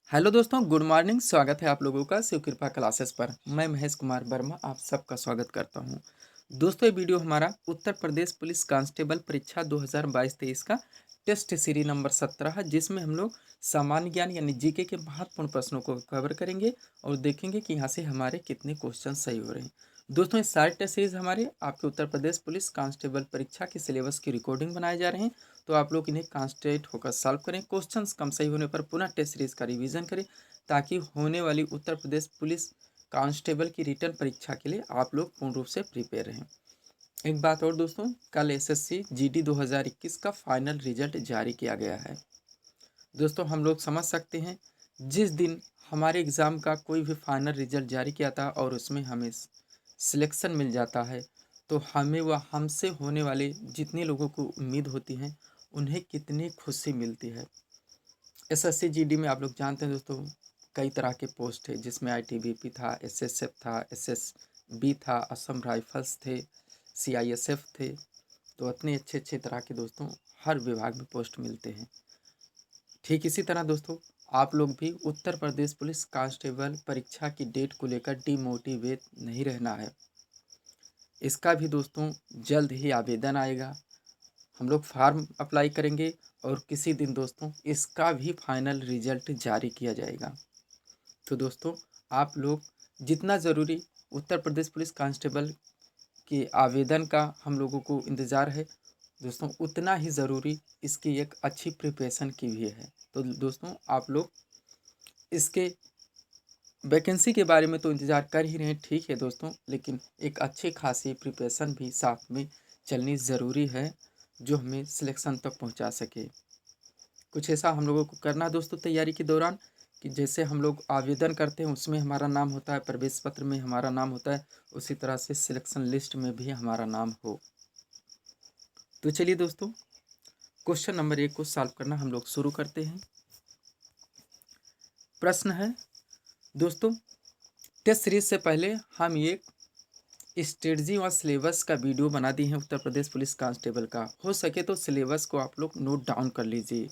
Hello दोस्तों, good morning. स्वागत है आप लोगों का शिव कृपा क्लासेस पर। मैं महेश कुमार वर्मा आप सबका स्वागत करता हूं। दोस्तों, ये वीडियो हमारा उत्तर प्रदेश पुलिस कांस्टेबल परीक्षा 2022-23 का टेस्ट सीरीज नंबर 17 है, जिसमें हम लोग सामान्य ज्ञान यानी जीके के महत्वपूर्ण प्रश्नों को कवर करेंगे और देखेंगे कि यहाँ से हमारे कितने क्वेश्चन सही हो रहे हैं। दोस्तों, ये सारे टेस्ट सीरीज हमारे आपके उत्तर प्रदेश पुलिस कांस्टेबल परीक्षा के सिलेबस की रिकॉर्डिंग बनाए जा रहे हैं, तो आप लोग इन्हें कॉन्सेंट्रेट होकर सॉल्व करें। क्वेश्चंस कम सही होने पर पुनः टेस्ट सीरीज का रिवीजन करें, ताकि होने वाली उत्तर प्रदेश पुलिस कांस्टेबल की रिटर्न परीक्षा के लिए आप लोग पूर्ण रूप से प्रिपेयर रहें। एक बात और दोस्तों, कल एसएससी जीडी 2021 का फाइनल रिजल्ट जारी किया गया है। दोस्तों, हम लोग समझ सकते हैं, जिस दिन हमारे एग्ज़ाम का कोई भी फाइनल रिजल्ट जारी किया था और उसमें हमें सिलेक्शन मिल जाता है, तो हमें व हमसे होने वाले जितने लोगों को उम्मीद होती हैं, उन्हें कितनी खुशी मिलती है। एसएससी जीडी में आप लोग जानते हैं दोस्तों, कई तरह के पोस्ट थे, जिसमें आईटीबीपी था, एसएसएफ था, एसएसबी था, असम राइफल्स थे, सीआईएसएफ थे। तो इतने अच्छे अच्छे तरह के दोस्तों हर विभाग में पोस्ट मिलते हैं। ठीक इसी तरह दोस्तों, आप लोग भी उत्तर प्रदेश पुलिस कांस्टेबल परीक्षा की डेट को लेकर डिमोटिवेट नहीं रहना है। इसका भी दोस्तों जल्द ही आवेदन आएगा, हम लोग फार्म अप्लाई करेंगे और किसी दिन दोस्तों इसका भी फाइनल रिजल्ट जारी किया जाएगा। तो दोस्तों, आप लोग जितना ज़रूरी उत्तर प्रदेश पुलिस कांस्टेबल के आवेदन का हम लोगों को इंतज़ार है, दोस्तों उतना ही ज़रूरी इसकी एक अच्छी प्रिपरेशन की भी है। तो दोस्तों, आप लोग इसके वैकेंसी के बारे में तो इंतज़ार कर ही रहे हैं, ठीक है दोस्तों, लेकिन एक अच्छी खासी प्रिपरेशन भी साथ में चलनी ज़रूरी है, जो हमें सिलेक्शन तक पहुंचा सके। कुछ ऐसा हम लोगों को करना है दोस्तों तैयारी के दौरान, कि जैसे हम लोग आवेदन करते हैं उसमें हमारा नाम होता है, प्रवेश पत्र में हमारा नाम होता है, उसी तरह से सिलेक्शन लिस्ट में भी हमारा नाम हो। तो चलिए दोस्तों, क्वेश्चन नंबर 1 को सॉल्व करना हम लोग शुरू करते हैं। प्रश्न है दोस्तों, टेस्ट सीरीज से पहले हम ये स्ट्रेटजी और सिलेबस का वीडियो बना दिए हैं उत्तर प्रदेश पुलिस कांस्टेबल का। हो सके तो सिलेबस को आप लोग नोट डाउन कर लीजिए,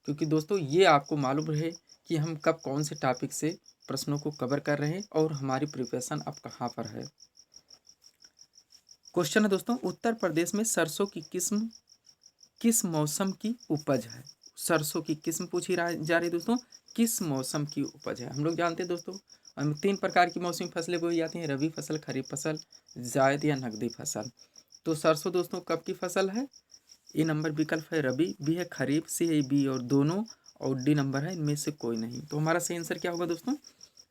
क्योंकि दोस्तों ये आपको मालूम रहे कि हम कब कौन से टॉपिक से प्रश्नों को कवर कर रहे हैं और हमारी प्रिपरेशन अब कहाँ पर है। क्वेश्चन है दोस्तों, उत्तर प्रदेश में सरसों की किस्म किस मौसम की उपज है। सरसों की किस्म पूछी जा रही दोस्तों, किस मौसम की उपज है। हम लोग जानते हैं दोस्तों, हम 3 प्रकार की मौसमी फसलें बोई जाती हैं, रबी फसल, खरीफ फसल, जायद या नकदी फसल। तो सरसों दोस्तों कब की फसल है। ए नंबर विकल्प है रबी, बी है खरीफ, सी है बी और दोनों, और डी नंबर है इनमें से कोई नहीं। तो हमारा सही आंसर क्या होगा दोस्तों,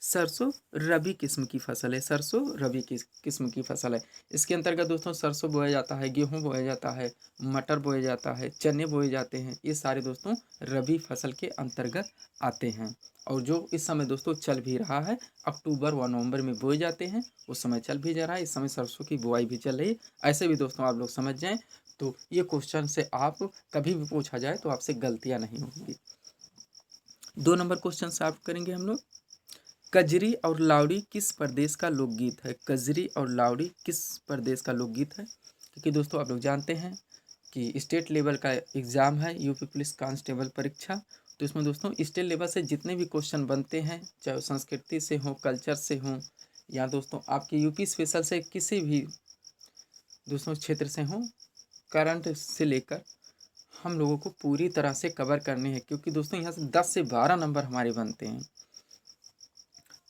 सरसों रबी किस्म की फसल है। सरसों रबी की किस्म की फसल है। इसके अंतर्गत दोस्तों सरसों बोया जाता है, गेहूं बोया जाता है, मटर बोया जाता है, चने बोए जाते हैं। ये सारे दोस्तों रबी फसल के अंतर्गत आते हैं, और जो इस समय दोस्तों चल भी रहा है, अक्टूबर व नवंबर में बोए जाते हैं, उस समय चल भी जा रहा है। इस समय सरसों की बुआई भी चल रही है। ऐसे भी दोस्तों आप लोग समझ जाएं, तो ये क्वेश्चन से आप कभी भी पूछा जाए तो आपसे गलतियां नहीं होंगी। 2 नंबर क्वेश्चन सॉल्व करेंगे हम लोग। कजरी और लावड़ी किस प्रदेश का लोकगीत है। कजरी और लावड़ी किस प्रदेश का लोकगीत है। क्योंकि दोस्तों आप लोग जानते हैं कि स्टेट लेवल का एग्ज़ाम है यूपी पुलिस कांस्टेबल परीक्षा। तो इसमें दोस्तों स्टेट लेवल से जितने भी क्वेश्चन बनते हैं, चाहे वो संस्कृति से हो, कल्चर से हो, या दोस्तों आपके यूपी स्पेशल से किसी भी दोस्तों क्षेत्र से हो, करंट से लेकर हम लोगों को पूरी तरह से कवर करने हैं, क्योंकि दोस्तों यहाँ से 10 से 12 नंबर हमारे बनते हैं।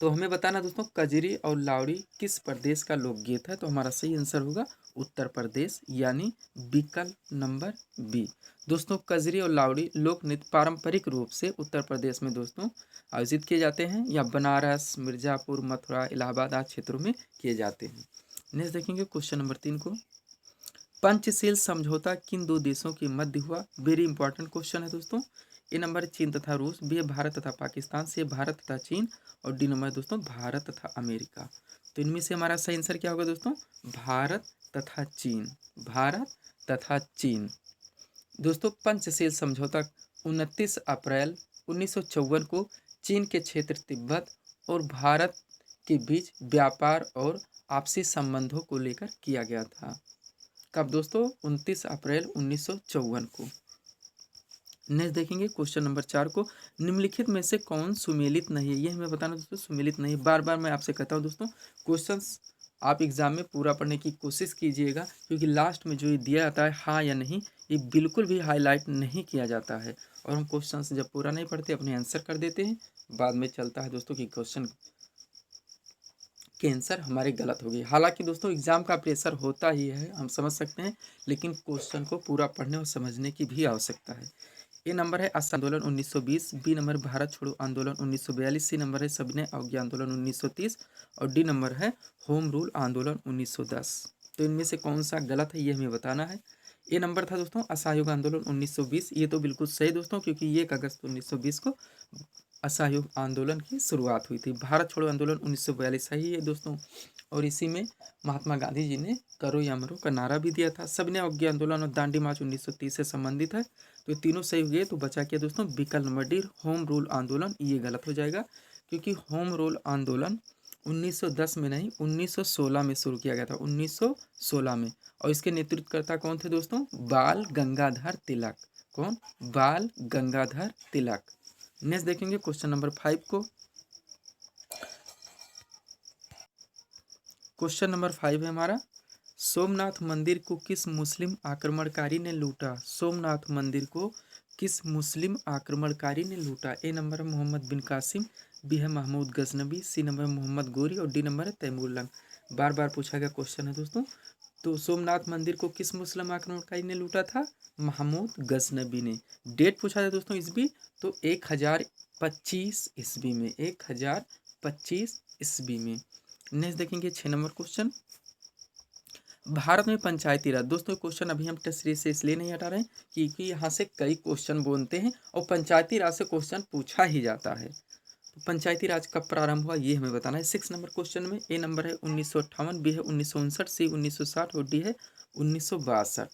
तो हमें बताना दोस्तों, कजरी और लावड़ी किस प्रदेश का लोकगीत है। तो हमारा सही आंसर होगा उत्तर प्रदेश, यानी विकल्प नंबर बी। दोस्तों, कजरी और लावड़ी लोक नृत्य पारंपरिक रूप से उत्तर प्रदेश में दोस्तों आयोजित किए जाते हैं, या बनारस, मिर्ज़ापुर, मथुरा, इलाहाबाद आदि क्षेत्रों में किए जाते हैं। नेक्स्ट देखेंगे क्वेश्चन नंबर 3 को। पंचशील समझौता किन दो देशों के मध्य हुआ। वेरी इंपॉर्टेंट क्वेश्चन है दोस्तों। ए नंबर चीन तथा रूस, बी है भारत तथा पाकिस्तान, सी भारत तथा चीन, और डी नंबर दोस्तों भारत तथा अमेरिका। तो इनमें से हमारा सही आंसर क्या होगा दोस्तों, भारत तथा चीन। भारत तथा चीन। दोस्तों, पंचशील समझौता 29 अप्रैल 1954 को चीन के क्षेत्र तिब्बत और भारत के बीच व्यापार और आपसी संबंधों को लेकर किया गया था। कब दोस्तों, 29 अप्रैल 1954 को। नेक्स्ट देखेंगे क्वेश्चन नंबर 4 को, निम्नलिखित में से कौन सुमेलित नहीं है, ये हमें बताना दोस्तों सुमेलित नहीं है। बार बार मैं आपसे कहता हूँ दोस्तों, क्वेश्चंस आप एग्जाम में पूरा पढ़ने की कोशिश कीजिएगा, क्योंकि लास्ट में जो ये दिया जाता है हाँ या नहीं, ये बिल्कुल भी हाईलाइट नहीं किया जाता है, और हम क्वेश्चंस जब पूरा नहीं पढ़ते अपने आंसर कर देते हैं, बाद में चलता है दोस्तों कि क्वेश्चन के आंसर हमारे गलत हो गए। हालांकि दोस्तों एग्जाम का प्रेशर होता ही है, हम समझ सकते हैं, लेकिन क्वेश्चन को पूरा पढ़ने और समझने की भी आवश्यकता है। ए नंबर है असहयोग आंदोलन 1920, बी नंबर भारत छोड़ो आंदोलन 1942, सी नंबर है सविनय अवज्ञा आंदोलन 1930 और डी नंबर है होम रूल आंदोलन 1910। तो इनमें से कौन सा गलत है ये हमें बताना है। ए नंबर था दोस्तों असहयोग आंदोलन 1920, ये तो बिल्कुल सही दोस्तों, क्योंकि ये 1 अगस्त 1920 को असहयोग आंदोलन की शुरुआत हुई थी। भारत छोड़ो आंदोलन 1942 सही है दोस्तों, और इसी में महात्मा गांधी जी ने करो या मरो का नारा भी दिया था। सविनय अवज्ञा आंदोलन और दांडी मार्च 1930 से संबंधित है, तो ये तीनों सही हुए। तो बचा क्या दोस्तों, विकल्प नंबर डी होम रूल आंदोलन, ये गलत हो जाएगा, क्योंकि होम रूल आंदोलन 1910 में नहीं 1916 में शुरू किया गया था, 1916 में। और इसके नेतृत्वकर्ता कौन थे दोस्तों, बाल गंगाधर तिलक। कौन, बाल गंगाधर तिलक। नेक्स्ट देखेंगे क्वेश्चन नंबर 5 को। क्वेश्चन नंबर 5 है हमारा, सोमनाथ मंदिर को किस मुस्लिम आक्रमणकारी ने लूटा। सोमनाथ मंदिर को किस मुस्लिम आक्रमणकारी ने लूटा। ए नंबर है मोहम्मद बिन कासिम, बी है महमूद गजनबी, सी नंबर है मोहम्मद गोरी और डी नंबर है तैमूर लंग। बार बार पूछा गया क्वेश्चन है दोस्तों। तो सोमनाथ मंदिर को किस मुस्लिम आक्रमणकारी ने लूटा था, महमूद गजनबी ने। डेट पूछा था दोस्तों ईस्वी, तो 1025 ईस्वी में, 1025 ईस्वी में। नेक्स्ट देखेंगे 6 नंबर क्वेश्चन, भारत में पंचायती राज। दोस्तों क्वेश्चन अभी हम टेस्ट सीरीज से इसलिए नहीं हटा रहे हैं क्योंकि यहाँ से कई क्वेश्चन बनते हैं और पंचायती राज से क्वेश्चन पूछा ही जाता है। तो पंचायती राज कब प्रारंभ हुआ ये हमें बताना है। 6 नंबर क्वेश्चन में ए नंबर है 1958, बी है 1959, सी 1960 और डी है 1962।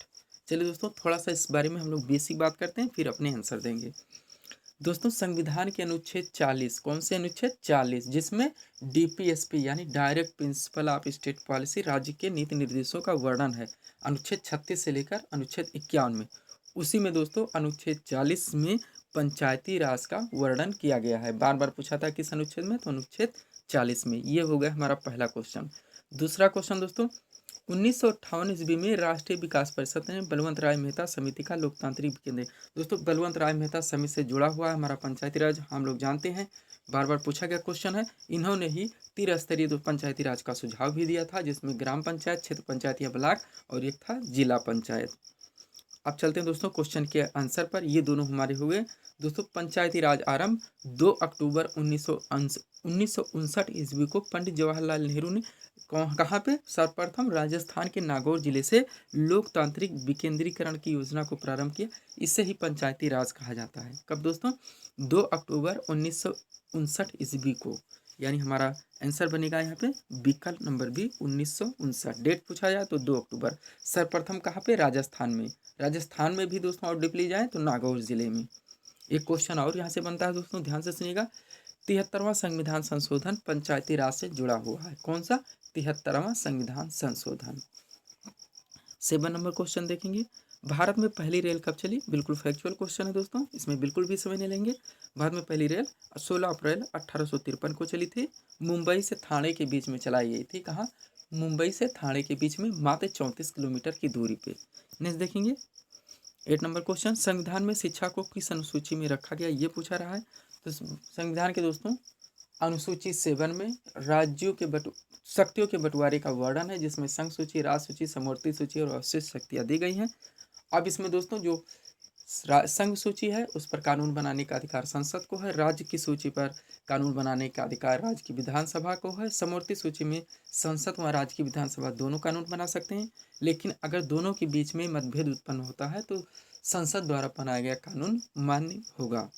चलिए दोस्तों थोड़ा सा इस बारे में हम लोग बेसिक बात करते हैं, फिर अपने आंसर देंगे। दोस्तों संविधान के अनुच्छेद 40, कौन से अनुच्छेद 40, जिसमें डीपीएसपी यानी direct principle of state policy राज्य के नीति निर्देशों का वर्णन है, अनुच्छेद 36 से लेकर अनुच्छेद 51 में। उसी में दोस्तों अनुच्छेद 40 में पंचायती राज का वर्णन किया गया है। बार बार पूछा था किस अनुच्छेद में, तो अनुच्छेद 40 में। ये हो गया हमारा पहला क्वेश्चन। दूसरा क्वेश्चन दोस्तों, 1958 ईस्वी में राष्ट्रीय विकास परिषद ने बलवंत राय मेहता समिति का लोकतांत्रिक केंद्र। दोस्तों बलवंत राय मेहता समिति से जुड़ा हुआ है हमारा पंचायती राज, हम लोग जानते हैं, बार बार पूछा गया क्वेश्चन है। इन्होंने ही त्रिस्तरीय पंचायती राज का सुझाव भी दिया था, जिसमें ग्राम पंचायत, क्षेत्र पंचायत या ब्लॉक और एक था जिला पंचायत। अब चलते हैं दोस्तों क्वेश्चन के आंसर पर। ये दोनों हमारे हुए दोस्तों। पंचायती राज आरंभ 2 अक्टूबर 1959 ईस्वी को पंडित जवाहरलाल नेहरू ने कहाँ पे, सर्वप्रथम राजस्थान के नागौर जिले से लोकतांत्रिक विकेंद्रीकरण की योजना को प्रारंभ किया। इसे ही पंचायती राज कहा जाता है। कब दोस्तों, 2 अक्टूबर 1959 ईस्वी को, यानी हमारा आंसर बनेगा यहाँ पे विकल्प नंबर बी 1959। डेट पूछा जाए तो 2 अक्टूबर। सर्वप्रथम कहाँ पे, राजस्थान में। राजस्थान में भी दोस्तों और डीप ली जाए तो नागौर जिले में। एक क्वेश्चन और यहाँ से बनता है दोस्तों, ध्यान से सुनिएगा। 73वां संविधान संशोधन पंचायती राज से जुड़ा हुआ है। कौन सा, 73वां संविधान संशोधन। 7 नंबर क्वेश्चन देखेंगे, भारत में पहली रेल कब चली। बिल्कुल फैक्चुअल क्वेश्चन है दोस्तों, इसमें बिल्कुल भी समय नहीं लेंगे। भारत में पहली रेल 16 अप्रैल 1853 को चली थी। मुंबई से थाने के बीच में चलाई गई थी। कहाँ, मुंबई से थाने के बीच में, मात्र 34 किलोमीटर की दूरी पे। नेक्स्ट देखेंगे 8 नंबर क्वेश्चन, संविधान में शिक्षा को किस अनुसूची में रखा गया, ये पूछा रहा है। तो संविधान के दोस्तों अनुसूची 7 में राज्यों के शक्तियों के बंटवारे का वर्णन है, जिसमें संघ सूची, राज सूची, समवर्ती सूची और अवशिष्ट शक्तियाँ दी गई हैं। अब इसमें दोस्तों जो संघ सूची है उस पर कानून बनाने का अधिकार संसद को है। राज्य की सूची पर कानून बनाने का अधिकार राज्य की विधानसभा को है। समवर्ती सूची में संसद व राज्य की विधानसभा दोनों कानून बना सकते हैं, लेकिन अगर दोनों के बीच में मतभेद उत्पन्न होता है तो संसद द्वारा बनाया गया कानून मान्य होगा।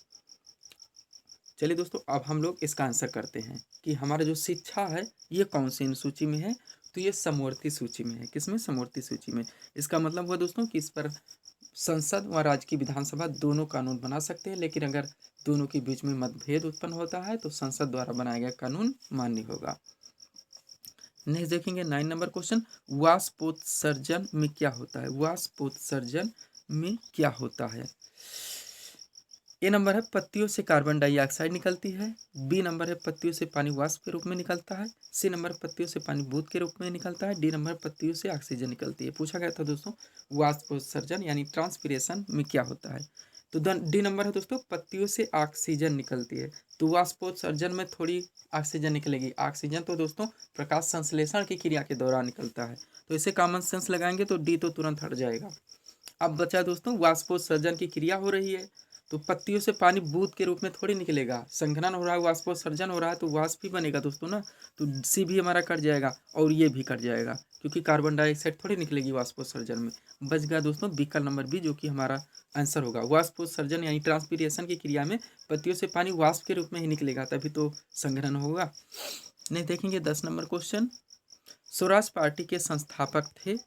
चलिए दोस्तों अब हम लोग इसका आंसर करते हैं कि हमारा जो शिक्षा है ये कौन सी सूची में है, तो ये समवर्ती सूची में है। किसमें, समवर्ती सूची में। इसका मतलब हुआ दोस्तों कि इस पर संसद व राज्य की विधानसभा दोनों कानून बना सकते हैं, लेकिन अगर दोनों के बीच में मतभेद उत्पन्न होता है तो संसद द्वारा बनाया गया कानून मान्य होगा। नेक्स्ट देखेंगे 9 नंबर क्वेश्चन, वाष्पोत्सर्जन में क्या होता है। वाष्पोत्सर्जन में क्या होता है। ए नंबर है पत्तियों से कार्बन डाइऑक्साइड निकलती है। बी नंबर है पत्तियों से पानी वाष्प के रूप में निकलता है। सी नंबर पत्तियों से पानी बूंद के रूप में निकलता है। डी नंबर पत्तियों से ऑक्सीजन निकलती है। पूछा गया था दोस्तों वाष्पोत्सर्जन यानी ट्रांसपीरेशन में क्या होता है। तो डी नंबर है दोस्तों पत्तियों से ऑक्सीजन निकलती है। तो वाष्पोत्सर्जन में थोड़ी ऑक्सीजन निकलेगी। ऑक्सीजन तो दोस्तों प्रकाश संश्लेषण की क्रिया के दौरान निकलता है। तो इसे कॉमन सेंस लगाएंगे तो डी तो तुरंत हट जाएगा। अब बचा दोस्तों वाष्पोत्सर्जन की क्रिया हो रही है तो पत्तियों से पानी बूंद के रूप में थोड़ी निकलेगा। संघनन हो रहा है, वाष्पोत्सर्जन हो रहा है तो वाष्प ही बनेगा दोस्तों ना। तो सी भी हमारा कट जाएगा और ये भी कट जाएगा क्योंकि कार्बन डाइऑक्साइड थोड़ी निकलेगी वाष्पोत्सर्जन में। बच गया दोस्तों विकल्प नंबर बी जो कि हमारा आंसर होगा। वाष्पोत्सर्जन यानी ट्रांसपीरेशन की क्रिया में पत्तियों से पानी वाष्प के रूप में ही निकलेगा तभी तो संघनन होगा। नहीं देखेंगे 10 नंबर क्वेश्चन। स्वराज पार्टी के संस्थापक थे।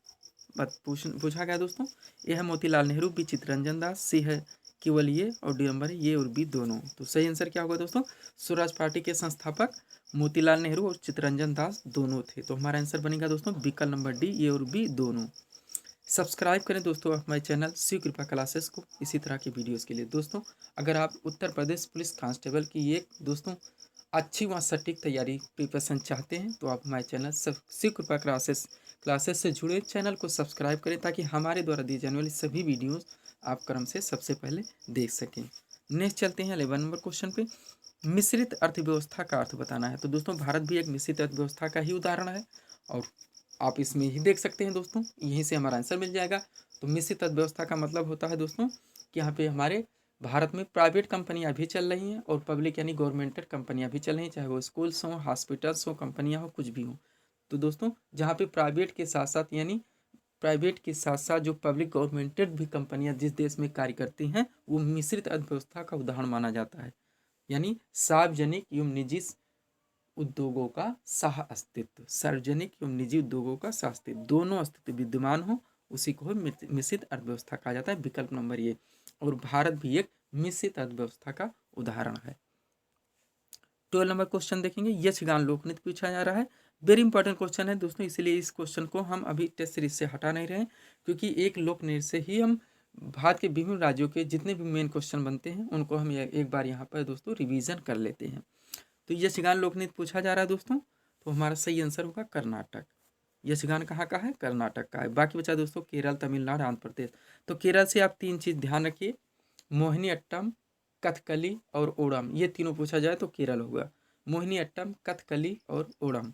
पूछा गया दोस्तों। ए है मोतीलाल नेहरू, बी चित्तरंजन दास, सी है केवल ये और डी नंबर है ये और बी दोनों। तो सही आंसर क्या होगा दोस्तों। स्वराज पार्टी के संस्थापक मोतीलाल नेहरू और चित्तरंजन दास दोनों थे। तो हमारा आंसर बनेगा दोस्तों विकल्प नंबर डी ए और बी दोनों। सब्सक्राइब करें दोस्तों हमारे चैनल शिव कृपा क्लासेस को इसी तरह की वीडियोस के लिए। दोस्तों अगर आप उत्तर प्रदेश पुलिस कांस्टेबल की एक दोस्तों अच्छी व सटीक तैयारी प्रिपरेशन चाहते हैं तो आप हमारे चैनल शिव कृपा क्लासेस से जुड़े चैनल को सब्सक्राइब करें ताकि हमारे द्वारा दी जाने वाली सभी वीडियोस आप क्रम से सबसे पहले देख सकें। नेक्स्ट चलते हैं 11 नंबर क्वेश्चन पे। मिश्रित अर्थव्यवस्था का अर्थ बताना है। तो दोस्तों भारत भी एक मिश्रित अर्थव्यवस्था का ही उदाहरण है और आप इसमें ही देख सकते हैं दोस्तों, यहीं से हमारा आंसर मिल जाएगा। तो मिश्रित अर्थव्यवस्था का मतलब होता है दोस्तों कि यहाँ पे हमारे भारत में प्राइवेट कंपनियां भी चल रही हैं और पब्लिक यानी गवर्नमेंटेड कंपनियां भी चल रही हैं, चाहे वो स्कूल्स हों, हॉस्पिटल्स हों, कंपनियां हो, कुछ भी हों। तो दोस्तों जहाँ पे प्राइवेट के साथ साथ यानी प्राइवेट के साथ साथ जो पब्लिक गवर्नमेंटेड भी कंपनियां जिस देश में कार्य करती हैं वो मिश्रित अर्थव्यवस्था का उदाहरण माना जाता है। यानी सार्वजनिक एवं निजी उद्योगों का सह अस्तित्व, सार्वजनिक एवं निजी उद्योगों का सह अस्तित्व, दोनों अस्तित्व विद्यमान हो उसी को मिश्रित अर्थव्यवस्था कहा जाता है। विकल्प नंबर ये। और भारत भी एक मिश्रित अर्थव्यवस्था का उदाहरण है। 12 नंबर क्वेश्चन देखेंगे। यक्षगान लोकनृत्य पूछा जा रहा है। वेरी इंपॉर्टेंट क्वेश्चन है दोस्तों, इसलिए इस क्वेश्चन को हम अभी टेस्ट सीरीज से हटा नहीं रहे क्योंकि एक लोक नृत्य से ही हम भारत के विभिन्न राज्यों के जितने भी मेन क्वेश्चन बनते हैं उनको हम एक बार यहाँ पर दोस्तों रिवीजन कर लेते हैं। तो यक्षगान लोकनृत्य पूछा जा रहा है दोस्तों, तो हमारा सही आंसर होगा कर्नाटक। यक्षगान कहाँ का है, कर्नाटक का है। बाकी बचा दोस्तों केरल, तमिलनाडु, आंध्र प्रदेश। तो केरल से आप 3 चीज़ ध्यान रखिए, मोहिनी अट्टम, कथकली और ओणम, ये तीनों पूछा जाए तो केरल होगा। मोहिनी अट्टम, कथकली और ओणम।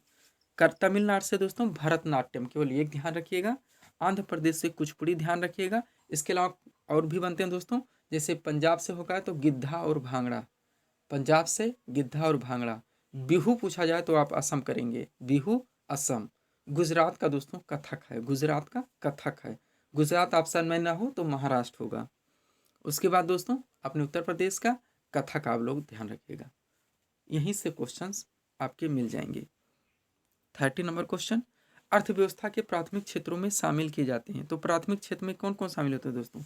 तमिलनाडु से दोस्तों भरतनाट्यम, केवल एक ध्यान रखिएगा। आंध्र प्रदेश से कुचिपुड़ी ध्यान रखिएगा। इसके अलावा और भी बनते हैं दोस्तों, जैसे पंजाब से होगा तो गिद्धा और भांगड़ा, पंजाब से गिद्धा और भांगड़ा। बिहू पूछा जाए तो आप असम करेंगे, बिहू असम। गुजरात का दोस्तों कथक है, गुजरात का कथक है। गुजरात ऑप्शन में ना हो तो महाराष्ट्र होगा। उसके बाद दोस्तों अपने उत्तर प्रदेश का कथक आप लोग ध्यान रखिएगा। यहीं से क्वेश्चंस आपके मिल जाएंगे। 30 नंबर क्वेश्चन। अर्थव्यवस्था के प्राथमिक क्षेत्रों में शामिल किए जाते हैं। तो प्राथमिक क्षेत्र में कौन कौन शामिल होते हैं दोस्तों।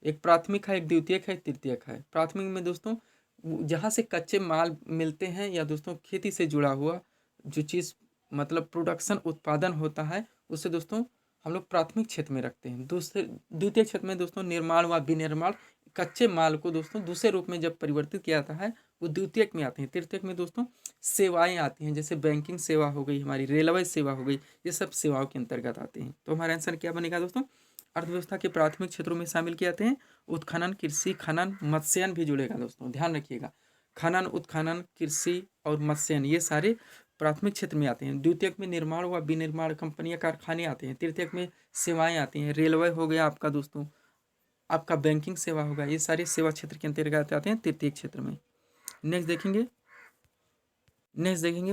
एक प्राथमिक है, एक द्वितीयक है, एक तृतीयक है। प्राथमिक में दोस्तों जहाँ से कच्चे माल मिलते हैं या दोस्तों खेती से जुड़ा हुआ जो चीज़ मतलब प्रोडक्शन उत्पादन होता है उससे दोस्तों हम लोग प्राथमिक क्षेत्र में रखते हैं। द्वितीय क्षेत्र में दोस्तों निर्माण व विनिर्माण कच्चे माल को दोस्तों दूसरे रूप में जब परिवर्तित किया जाता है वो द्वितीयक में आते हैं। तृतीयक में दोस्तों सेवाएं आती हैं, जैसे बैंकिंग सेवा हो गई, हमारी रेलवे सेवा हो गई, ये सब सेवाओं के अंतर्गत आते हैं। तो हमारा आंसर क्या बनेगा दोस्तों। अर्थव्यवस्था के प्राथमिक क्षेत्रों में शामिल किए जाते हैं उत्खनन, कृषि, खनन, मत्स्यन भी जुड़ेगा दोस्तों, ध्यान रखिएगा। खनन, उत्खनन, कृषि और मत्स्यन ये सारे प्राथमिक क्षेत्र में आते हैं। द्वितीयक में निर्माण व विनिर्माण कंपनियां, कारखाने आते हैं। तृतीयक में सेवाएं आती हैं, रेलवे हो गया आपका दोस्तों, आपका बैंकिंग सेवा होगा, ये सारे सेवा क्षेत्र के अंतर्गत आते हैं तृतीय क्षेत्र में। नेक्स्ट देखेंगे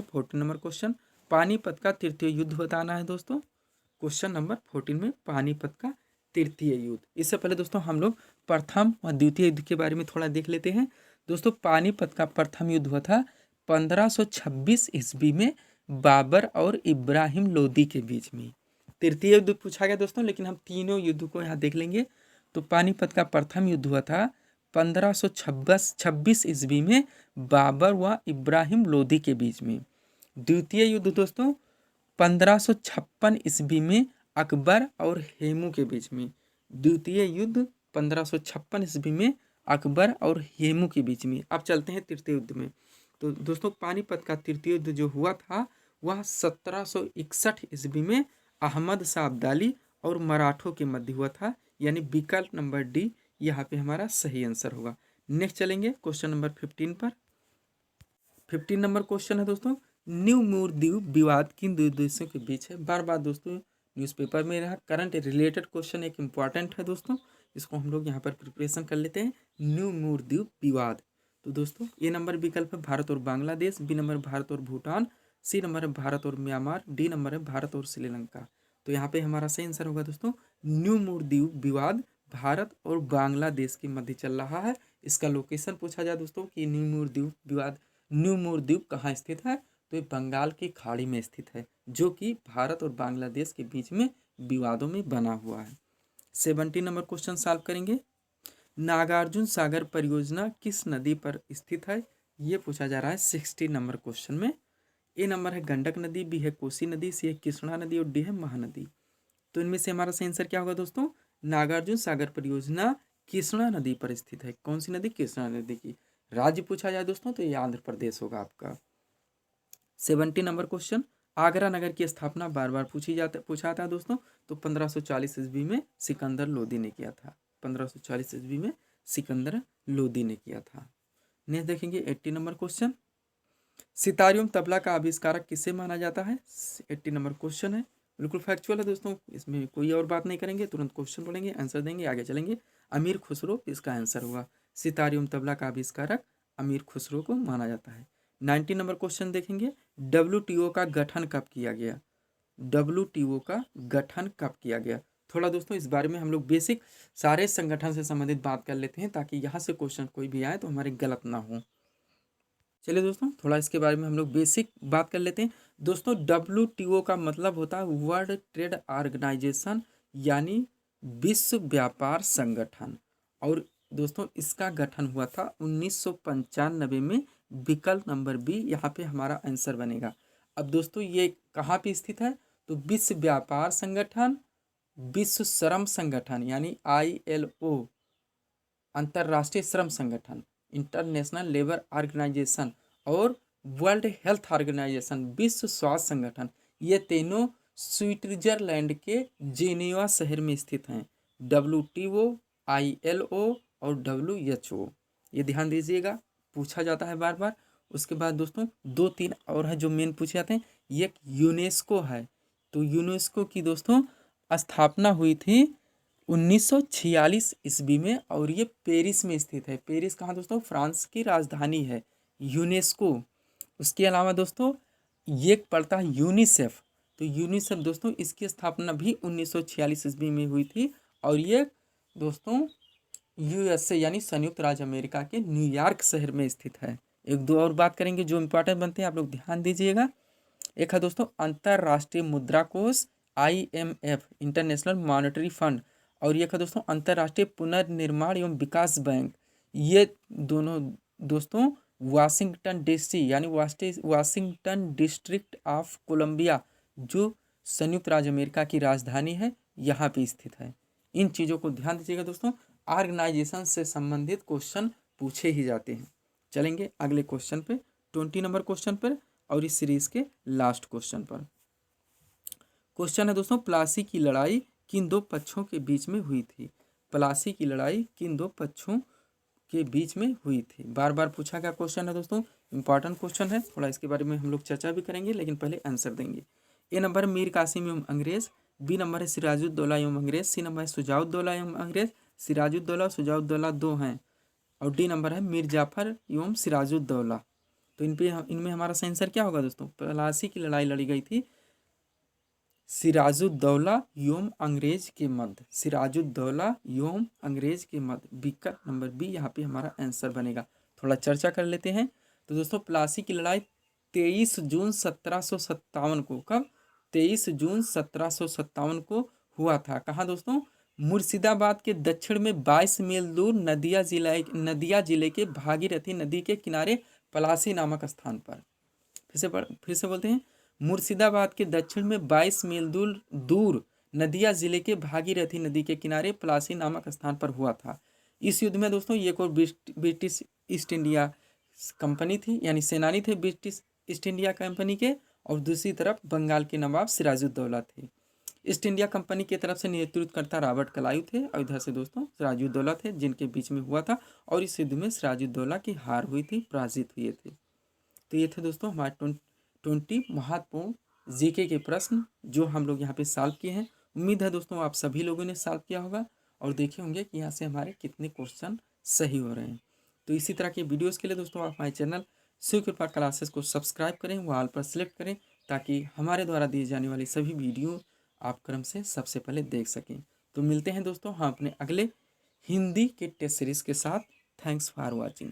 14 नंबर क्वेश्चन। पानीपत का तृतीय युद्ध बताना है दोस्तों। क्वेश्चन नंबर 14 में पानीपत का तृतीय युद्ध। इससे पहले दोस्तों हम लोग प्रथम और द्वितीय युद्ध के बारे में थोड़ा देख लेते हैं। दोस्तों पानीपत का प्रथम युद्ध हुआ था 1526 ईस्वी में बाबर और इब्राहिम लोदी के बीच में। तृतीय युद्ध पूछा गया दोस्तों, लेकिन हम तीनों युद्ध को यहाँ देख लेंगे। तो पानीपत का प्रथम युद्ध हुआ था 1526 ईस्वी में बाबर व इब्राहिम लोदी के बीच में। द्वितीय युद्ध दोस्तों 1556 ईस्वी में अकबर और हेमू के बीच में। द्वितीय युद्ध 1556 ईस्वी में अकबर और हेमू के बीच में। अब चलते हैं तृतीय युद्ध में। तो दोस्तों पानीपत का तृतीय युद्ध जो हुआ था वह 1761 ईस्वी में अहमद शाह अब्दाली और मराठों के मध्य हुआ था, यानी विकल्प नंबर डी यहाँ पे हमारा सही आंसर होगा। नेक्स्ट चलेंगे क्वेश्चन नंबर 15 पर। 15 नंबर क्वेश्चन है दोस्तों, न्यू मूर द्वीप विवाद किन दो देशों के बीच है। बार बार दोस्तों न्यूज़पेपर में रहा करंट रिलेटेड क्वेश्चन एक इम्पॉर्टेंट है दोस्तों, इसको हम लोग यहाँ पर प्रिपरेशन कर लेते हैं। न्यू मूर द्वीप विवाद, तो दोस्तों ए नंबर विकल्प है भारत और बांग्लादेश, बी नंबर भारत और भूटान, सी नंबर है भारत और म्यांमार, डी नंबर है भारत और श्रीलंका। तो यहाँ पे हमारा सही आंसर होगा दोस्तों न्यू मूर द्वीप विवाद भारत और बांग्लादेश के मध्य चल रहा है। इसका लोकेशन पूछा जाए दोस्तों कि न्यू मूर द्वीप विवाद, न्यू मूर द्वीप कहाँ स्थित है, तो ये बंगाल की खाड़ी में स्थित है, जो कि भारत और बांग्लादेश के बीच में विवादों में बना हुआ है। 17 नंबर क्वेश्चन सॉल्व करेंगे। नागार्जुन सागर परियोजना किस नदी पर स्थित है, ये पूछा जा रहा है 16 नंबर क्वेश्चन में। ए नंबर है गंडक नदी, बी है कोसी नदी, सी है कृष्णा नदी और डी है महानदी। तो इनमें से हमारा सही आंसर क्या होगा दोस्तों, नागार्जुन सागर परियोजना कृष्णा नदी पर स्थित है। कौन सी नदी, कृष्णा नदी की। राज्य पूछा जाए दोस्तों तो ये आंध्र प्रदेश होगा आपका। 17 नंबर क्वेश्चन, आगरा नगर की स्थापना बार बार पूछा था दोस्तों, तो 1540 ईस्वी में सिकंदर लोदी ने किया था। 1540 ईस्वी में सिकंदर लोदी ने किया था। नेक्स्ट देखेंगे 80 नंबर क्वेश्चन, सितार एवं तबला का आविष्कारक किसे माना जाता है। 80 नंबर क्वेश्चन है, बिल्कुल फैक्चुअल है दोस्तों, इसमें कोई और बात नहीं करेंगे, तुरंत क्वेश्चन पढ़ेंगे, आंसर देंगे, आगे चलेंगे। अमीर खुसरो इसका आंसर होगा। सितार एवं तबला का आविष्कारक अमीर खुसरो को माना जाता है। 90 नंबर क्वेश्चन देखेंगे, WTO का गठन कब किया गया। WTO का गठन कब किया गया। थोड़ा दोस्तों इस बारे में हम लोग बेसिक सारे संगठन से संबंधित बात कर लेते हैं, ताकि यहाँ से क्वेश्चन कोई भी आए तो हमारे गलत ना हो। चलिए दोस्तों थोड़ा इसके बारे में हम लोग बेसिक बात कर लेते हैं। दोस्तों WTO का मतलब होता है वर्ल्ड ट्रेड ऑर्गेनाइजेशन, यानी विश्व व्यापार संगठन। और दोस्तों इसका गठन हुआ था 1995 में। विकल्प नंबर बी यहाँ पे हमारा आंसर बनेगा। अब दोस्तों ये कहाँ पे स्थित है, तो विश्व व्यापार संगठन, विश्व श्रम संगठन यानी ILO, अंतर्राष्ट्रीय श्रम संगठन, इंटरनेशनल लेबर ऑर्गेनाइजेशन और वर्ल्ड हेल्थ ऑर्गेनाइजेशन, विश्व स्वास्थ्य संगठन, ये तीनों स्विट्जरलैंड के जेनेवा शहर में स्थित हैं। WTO, ILO और WHO, ये ध्यान दीजिएगा, पूछा जाता है बार बार। उसके बाद दोस्तों 2-3 और है जो मेन पूछे जाते हैं। ये यूनेस्को है, तो यूनेस्को की दोस्तों स्थापना हुई थी 1946 ईस्वी में, और ये पेरिस में स्थित है। पेरिस कहाँ दोस्तों, फ्रांस की राजधानी है यूनेस्को। उसके अलावा दोस्तों ये पड़ता है यूनिसेफ, तो यूनिसेफ दोस्तों इसकी स्थापना भी 1946 ईस्वी में हुई थी, और ये दोस्तों USA यानी संयुक्त राज्य अमेरिका के न्यूयॉर्क शहर में स्थित है। एक दो और बात करेंगे जो इम्पोर्टेंट बनते हैं, आप लोग ध्यान दीजिएगा। एक है दोस्तों अंतर्राष्ट्रीय मुद्रा कोष IMF, इंटरनेशनल मॉनेटरी फंड, और ये है दोस्तों अंतर्राष्ट्रीय पुनर्निर्माण एवं विकास बैंक। ये दोनों दोस्तों वाशिंगटन DC यानी वाशिंगटन डिस्ट्रिक्ट ऑफ कोलंबिया, जो संयुक्त राज्य अमेरिका की राजधानी है, यहाँ पे स्थित है। इन चीज़ों को ध्यान दीजिएगा दोस्तों, ऑर्गेनाइजेशन से संबंधित क्वेश्चन पूछे ही जाते हैं। चलेंगे अगले क्वेश्चन पे, 20 नंबर क्वेश्चन पर, और इस सीरीज के लास्ट क्वेश्चन पर। क्वेश्चन है दोस्तों, प्लासी की लड़ाई किन दो पक्षों के बीच में हुई थी। प्लासी की लड़ाई किन दो पक्षों के बीच में हुई थी, बार बार पूछा गया क्वेश्चन है दोस्तों, इंपॉर्टेंट क्वेश्चन है, थोड़ा इसके बारे में हम लोग चर्चा भी करेंगे, लेकिन पहले आंसर देंगे। ए नंबर है मीर कासिम एवं अंग्रेज, बी नंबर है सिराजुद्दौला एवं अंग्रेज, सी नंबर है शुजाउद्दौला एवं अंग्रेज, सिराजुद्दौला शुजाउद्दौला दो हैं, और डी नंबर है मीर जाफर एवं सिराजुद्दौला। तो इनमें हमारा सही आंसर क्या होगा दोस्तों, प्लासी की लड़ाई लड़ी गई थी सिराजुद्दौला एवं अंग्रेज के मध्य, सिराजुद्दौला एवं अंग्रेज के मध्य। विकल्प नंबर बी यहाँ पे हमारा आंसर बनेगा। थोड़ा चर्चा कर लेते हैं। तो दोस्तों प्लासी की लड़ाई 23 जून 1757 को, कब, 23 जून 1757 को हुआ था। कहाँ दोस्तों, मुर्शिदाबाद के दक्षिण में 22 मील दूर नदिया जिले के भागीरथी नदी के किनारे प्लासी नामक स्थान पर। फिर से बोलते हैं, मुर्शिदाबाद के दक्षिण में 22 मील दूर नदिया जिले के भागीरथी नदी के किनारे प्लासी नामक स्थान पर हुआ था। इस युद्ध में दोस्तों ये कोई ब्रिटिश ईस्ट इंडिया कंपनी थी, यानी सेनानी थे ब्रिटिश ईस्ट इंडिया कंपनी के, और दूसरी तरफ बंगाल के नवाब सिराजुद्दौला थे। ईस्ट इंडिया कंपनी की तरफ से नेतृत्वकर्ता रॉबर्ट क्लाइव थे, और इधर से दोस्तों सिराजुद्दौला थे, जिनके बीच में हुआ था, और इस युद्ध में सिराजुद्दौला की हार हुई थी, पराजित हुए थे। तो ये थे दोस्तों हमारे 20 महत्वपूर्ण जीके के प्रश्न जो हम लोग यहाँ पे सॉल्व किए हैं। उम्मीद है दोस्तों आप सभी लोगों ने सॉल्व किया होगा और देखे होंगे कि यहाँ से हमारे कितने क्वेश्चन सही हो रहे हैं। तो इसी तरह के वीडियोस के लिए दोस्तों आप हमारे चैनल शिव कृपा क्लासेस को सब्सक्राइब करें, वो ऑल पर सेलेक्ट करें, ताकि हमारे द्वारा दिए जाने वाली सभी वीडियो आप क्रम से सबसे पहले देख सकें। तो मिलते हैं दोस्तों हम अपने अगले हिंदी के टेस्ट सीरीज़ के साथ। Thanks for watching.